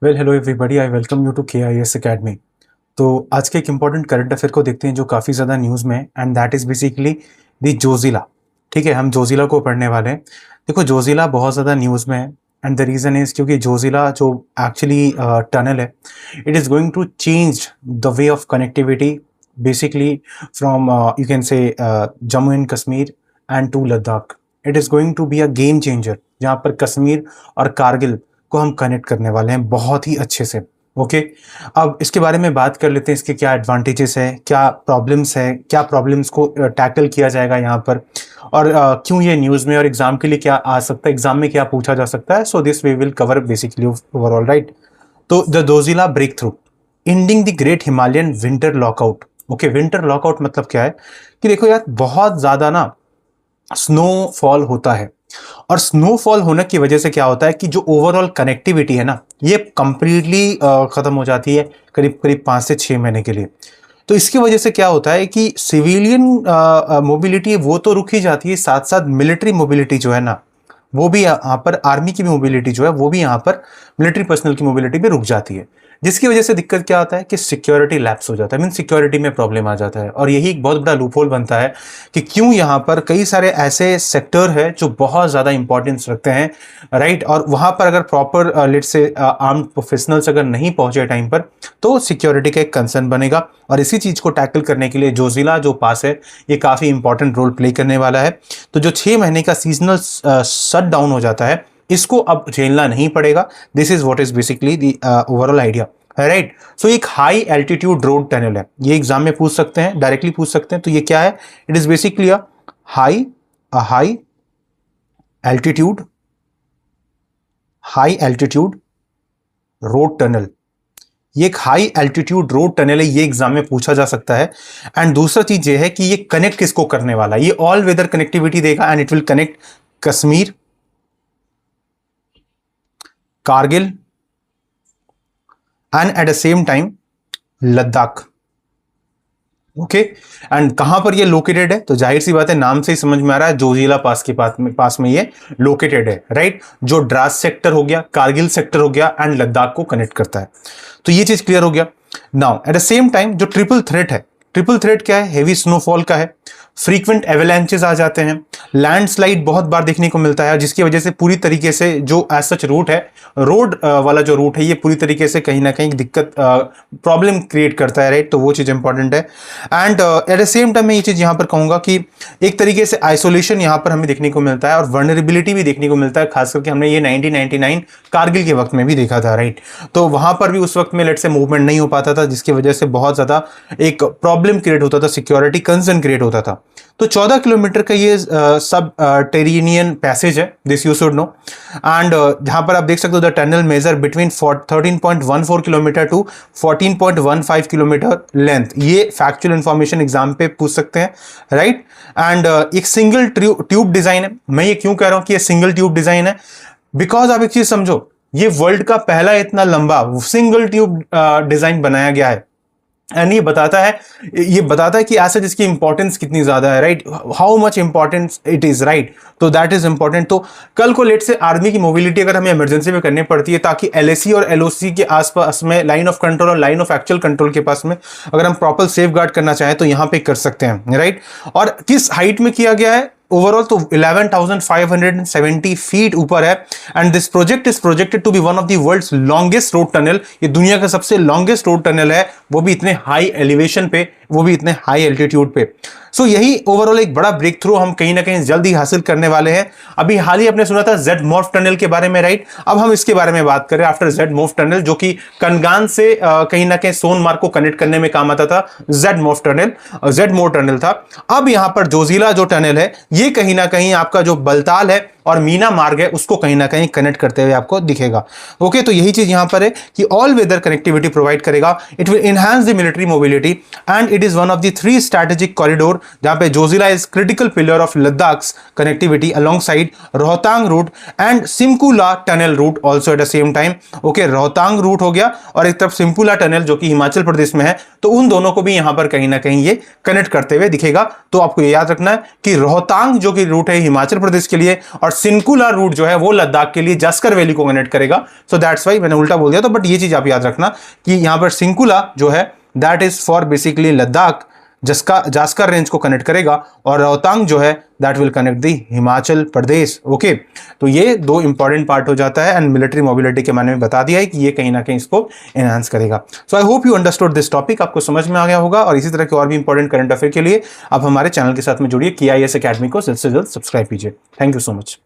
Well hello everybody, I welcome you to KIS academy. तो आज के एक इम्पॉर्टेंट करंट अफेयर को देखते हैं जो काफ़ी ज़्यादा न्यूज़ में है, and that is basically the Zoji La. ठीक है, हम जोजिला को पढ़ने वाले हैं। देखो, जोजिला बहुत ज़्यादा न्यूज़ में है, एंड द रीज़न इज़ क्योंकि जोजिला जो एक्चुअली टनल है, it is going to change the way of connectivity basically from you can say Jammu and Kashmir and to Ladakh. It is going to be a game changer, जहाँ पर कश्मीर और कारगिल को हम connect करने वाले हैं बहुत ही अच्छे से। ओके, अब इसके बारे में बात कर लेते हैं, इसके क्या एडवांटेजेस है, क्या प्रॉब्लम्स है, क्या प्रॉब्लम्स को टैकल किया जाएगा यहाँ पर, और क्यों ये न्यूज़ में, और एग्जाम के लिए क्या आ सकता है, एग्जाम में क्या पूछा जा सकता है। So this we will cover basically overall, right. तो the Zojila breakthrough ending the great Himalayan winter lockout. Okay, winter lockout मतलब क्या है कि देखो यार, बहुत ज़्यादा ना स्नोफॉल होता है, और स्नोफॉल होने की वजह से क्या होता है कि जो ओवरऑल कनेक्टिविटी है ना, ये कंप्लीटली खत्म हो जाती है करीब करीब 5 से 6 महीने के लिए। तो इसकी वजह से क्या होता है कि सिविलियन मोबिलिटी वो तो रुक ही जाती है, साथ साथ मिलिट्री मोबिलिटी जो है ना, वो भी यहाँ पर, आर्मी की भी मोबिलिटी जो है वो भी यहाँ पर, मिलिट्री पर्सनल की मोबिलिटी भी रुक जाती है। जिसकी वजह से दिक्कत क्या आता है कि सिक्योरिटी लैप्स हो जाता है, मीन सिक्योरिटी में प्रॉब्लम आ जाता है, और यही एक बहुत बड़ा लूपहोल बनता है कि क्यों यहाँ पर कई सारे ऐसे सेक्टर है जो बहुत ज़्यादा इंपॉर्टेंस रखते हैं, राइट। और वहाँ पर अगर प्रॉपर लेट से आर्म्ड प्रोफेशनल्स अगर नहीं पहुँचे टाइम पर, तो सिक्योरिटी का एक कंसर्न बनेगा। और इसी चीज़ को टैकल करने के लिए जोजिला जो पास है, ये काफ़ी इंपॉर्टेंट रोल प्ले करने वाला है। तो जो 6 महीने का सीजनल शट डाउन हो जाता है, इसको अब झेलना नहीं पड़ेगा। This is what is basically the overall idea, right. So एक हाई एल्टीट्यूड रोड टनल है, ये एग्जाम में पूछ सकते हैं, डायरेक्टली पूछ सकते हैं। तो ये क्या है? It is basically high altitude road tunnel. ये एक हाई एल्टीट्यूड रोड टनल है, ये एग्जाम में पूछा जा सकता है। एंड दूसरा चीज ये है कि ये कनेक्ट किसको करने वाला है, ये ऑल वेदर कनेक्टिविटी देगा, and it will connect Kashmir, Kargil, and eight the same time Ladakh. Okay, and कहां पर ये लोकेटेड है? तो जाहिर सी बात है, नाम से ही समझ में आ रहा है, जोजिला पास के पास में ये लोकेटेड है, राइट। जो द्रास सेक्टर हो गया, कारगिल सेक्टर हो गया, एंड लद्दाख को कनेक्ट करता है। तो ये चीज क्लियर हो गया। Now at the same time जो ट्रिपल थ्रेट है, ट्रिपल थ्रेट क्या है? हेवी स्नोफॉल का है, फ्रीक्वेंट एवेलेंचेस आ जाते हैं, लैंडस्लाइड बहुत बार देखने को मिलता है, जिसकी वजह से पूरी तरीके से जो एज सच रूट है, रोड वाला जो रूट है, ये पूरी तरीके से कहीं ना कहीं दिक्कत, प्रॉब्लम क्रिएट करता है, राइट। तो वो चीज़ इंपॉर्टेंट है। And eight the same time मैं ये चीज़ यहाँ पर कहूँगा कि एक तरीके से आइसोलेशन यहाँ पर हमें देखने को मिलता है, और वर्नरेबिलिटी भी देखने को मिलता है, खास करके हमने ये 1999 कारगिल के वक्त में भी देखा था, राइट। तो वहाँ पर भी उस वक्त में लेट से मूवमेंट नहीं हो पाता था, जिसकी वजह से बहुत ज़्यादा एक प्रॉब्लम क्रिएट होता था, सिक्योरिटी कंसर्न क्रिएट होता था। तो 14 किलोमीटर का ये सब टेरिनियन पैसेज है, this you should know. And जहां पर आप देख सकते हो, the tunnel measure between 13.14 kilometre to 14.15 kilometre length. ये फैक्चुअल इंफॉर्मेशन एग्जाम पे पूछ सकते हैं, राइट। एंड एक सिंगल ट्यूब डिजाइन है। मैं ये क्यों कह रहा हूं कि ये सिंगल ट्यूब डिजाइन है? बिकॉज आप एक चीज समझो, ये वर्ल्ड का पहला इतना लंबा सिंगल ट्यूब डिजाइन बनाया गया है। एंड ये बताता है कि ऐसे जिसकी इंपॉर्टेंस कितनी ज्यादा है, right, how much importance it is, right. तो दैट इज इंपॉर्टेंट। तो कल को लेट से आर्मी की मोबिलिटी अगर हमें इमरजेंसी में करनी पड़ती है, ताकि LAC और LOC के आसपास में, लाइन ऑफ कंट्रोल और लाइन ऑफ एक्चुअल कंट्रोल के पास में, अगर हम प्रॉपर सेफ गार्ड करना चाहें तो यहां पे कर सकते हैं, राइट। और किस हाइट में किया गया है ओवरऑल? तो 11,570 फीट ऊपर है। And this project is projected to be one of the world's longest road tunnel. ये दुनिया का सबसे लॉन्गेस्ट रोड टनल है, वो भी इतने हाई एलिवेशन पे, वो भी इतने हाई एल्टीट्यूड पे। सो यही ओवरऑल एक बड़ा ब्रेक थ्रू हम कहीं ना कहीं जल्द ही हासिल करने वाले हैं। अभी हाल ही आपने सुना था जेड मॉर्फ टनल के बारे में, राइट। अब हम इसके बारे में बात करें आफ्टर जेड मॉर्फ टनल, जो कि कनगान से कहीं ना कहीं सोनमार्ग को कनेक्ट करने में काम आता था। जेड मॉर्फ टनल, जेड मोर टनल था। अब यहां पर जोजिला जो टनल है, ये कहीं ना कहीं आपका जो बलताल है और मीना मार्ग है, उसको कहीं ना कहीं कनेक्ट करते हुए आपको दिखेगा। ओके, तो यही चीज यहां पर है कि ऑल वेदर कनेक्टिविटी प्रोवाइड करेगा। It will enhance the military mobility, and it is one of the 3 strategic corridor, जहां पे Zojila is critical pillar of Ladakh's connectivity alongside Rohtang route and Simkula tunnel route also at the same time. Okay, Rohtang route हो गया, और एक तरफ सिमकुला tunnel जो कि हिमाचल प्रदेश में है, तो उन दोनों को भी यहां पर कहीं ना कहीं ये कनेक्ट करते हुए दिखेगा। तो आपको ये याद रखना है कि रोहतांग जो कि रूट है हिमाचल प्रदेश के लिए, और सिंकुला रूट जो है वो लद्दाख के लिए जास्कर वैली को कनेक्ट करेगा। सो दैट्स वाई मैंने उल्टा बोल दिया, तो बट ये चीज आप याद रखना कि यहां पर सिंकुला जो है that is for basically Ladakh, Zanskar range को कनेक्ट करेगा, और रोहतांग जो है that will connect the Himachal Pradesh. Okay, तो ये दो इंपॉर्टेंट पार्ट हो जाता है, एंड मिलिट्री मोबिलिटी के मायने में बता दिया है कि ये कहीं ना कहीं इसको एनहांस करेगा। So I hope you understood this topic, आपको समझ में आ गया होगा। और इसी तरह के और भी इंपॉर्टेंट करंट अफेयर के लिए आप हमारे चैनल के साथ में जुड़िए, KIS अकेडमी को जल्द से जल्द सब्सक्राइब कीजिए। Thank you so much.